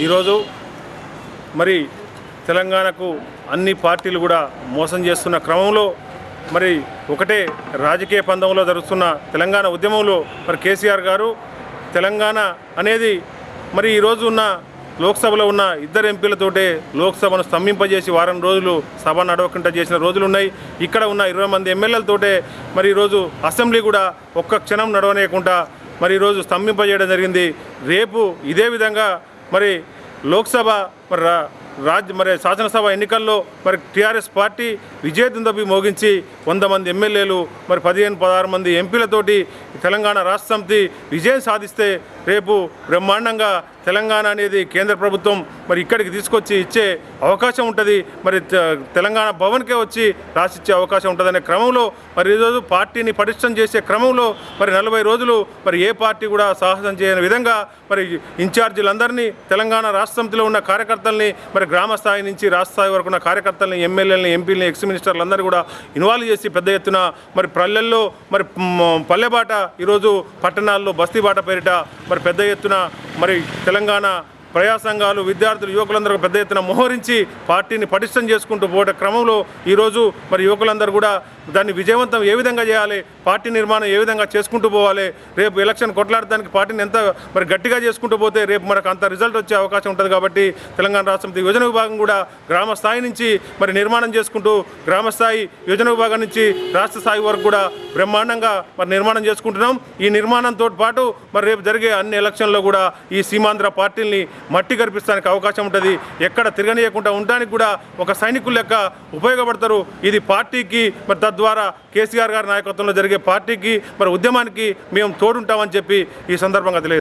ఈరోజు మరి తెలంగాణకు అన్ని పార్టీలు కూడా మోసం చేస్తున్న క్రమంలో మరి ఒకటే రాజకీయ పందంలో జరుగుతున్న తెలంగాణ ఉద్యమంలో మరి కేసీఆర్ గారు తెలంగాణ అనేది మరి ఈరోజు ఉన్న లోక్సభలో ఉన్న ఇద్దరు ఎంపీలతోటే లోక్సభను స్తంభింపజేసి వారం రోజులు సభ నడవకుండా చేసిన రోజులు ఉన్నాయి. ఇక్కడ ఉన్న 20 మంది ఎమ్మెల్యేలతోటే మరి ఈరోజు అసెంబ్లీ కూడా ఒక్క క్షణం నడవనేయకుండా మరి ఈరోజు స్తంభింపజేయడం జరిగింది. రేపు ఇదే విధంగా మరి లోక్సభ మరి శాసనసభ ఎన్నికల్లో మరి టీఆర్ఎస్ పార్టీ విజయదుందుభి మోగించి 100 మంది ఎమ్మెల్యేలు మరి 15-16 మంది ఎంపీలతోటి తెలంగాణ రాష్ట్ర సమితి విజయం సాధిస్తే రేపు బ్రహ్మాండంగా తెలంగాణ అనేది కేంద్ర ప్రభుత్వం మరి ఇక్కడికి తీసుకొచ్చి ఇచ్చే అవకాశం ఉంటుంది. మరి తెలంగాణ భవన్కే వచ్చి రాసిచ్చే అవకాశం ఉంటుందనే క్రమంలో మరి ఈరోజు పార్టీని పటిష్టం చేసే క్రమంలో మరి 40 రోజులు మరి ఏ పార్టీ కూడా సాహసం చేయని విధంగా మరి ఇన్ఛార్జీలందరినీ తెలంగాణ రాష్ట్ర సమితిలో ఉన్న కార్యకర్తల్ని మరి గ్రామ స్థాయి నుంచి రాష్ట్ర స్థాయి వరకు ఉన్న కార్యకర్తల్ని ఎమ్మెల్యేలని ఎంపీలని ఎక్స్ మినిస్టర్లందరూ కూడా ఇన్వాల్వ్ చేసి పెద్ద ఎత్తున మరి పల్లెల్లో మరి పల్లెబాట ఈరోజు పట్టణాల్లో బస్తీబాట పేరిట మరి పెద్ద ఎత్తున మరి తెలంగాణ ప్రజా సంఘాలు విద్యార్థులు యువకులందరూ పెద్ద ఎత్తున మోహరించి పార్టీని పటిష్టం చేసుకుంటూ పోయే క్రమంలో ఈరోజు మరి యువకులందరూ కూడా దాన్ని విజయవంతం ఏ విధంగా చేయాలి, పార్టీ నిర్మాణం ఏ విధంగా చేసుకుంటూ పోవాలి, రేపు ఎలక్షన్ కొట్లాడడానికి పార్టీని ఎంత మరి గట్టిగా చేసుకుంటూ పోతే రేపు మనకు అంత రిజల్ట్ వచ్చే అవకాశం ఉంటుంది. కాబట్టి తెలంగాణ రాష్ట్ర సమితి యోజన విభాగం కూడా గ్రామ స్థాయి నుంచి మరి నిర్మాణం చేసుకుంటూ గ్రామ స్థాయి యోజన విభాగం నుంచి రాష్ట్ర స్థాయి వరకు కూడా బ్రహ్మాండంగా మరి నిర్మాణం చేసుకుంటున్నాం. ఈ నిర్మాణంతో పాటు మరి రేపు జరిగే అన్ని ఎలక్షన్లో కూడా ఈ సీమాంధ్ర పార్టీల్ని మట్టి కనిపిస్తానికి అవకాశం ఉంటుంది. ఎక్కడ తిరగనీయకుండా ఉండడానికి కూడా ఒక సైనికుల లెక్క ఉపయోగపడతారు. ఇది పార్టీకి మరి తద్వారా కేసీఆర్ గారి నాయకత్వంలో జరిగే పార్టీకి మరి ఉద్యమానికి మేము తోడుంటామని చెప్పి ఈ సందర్భంగా తెలియదు.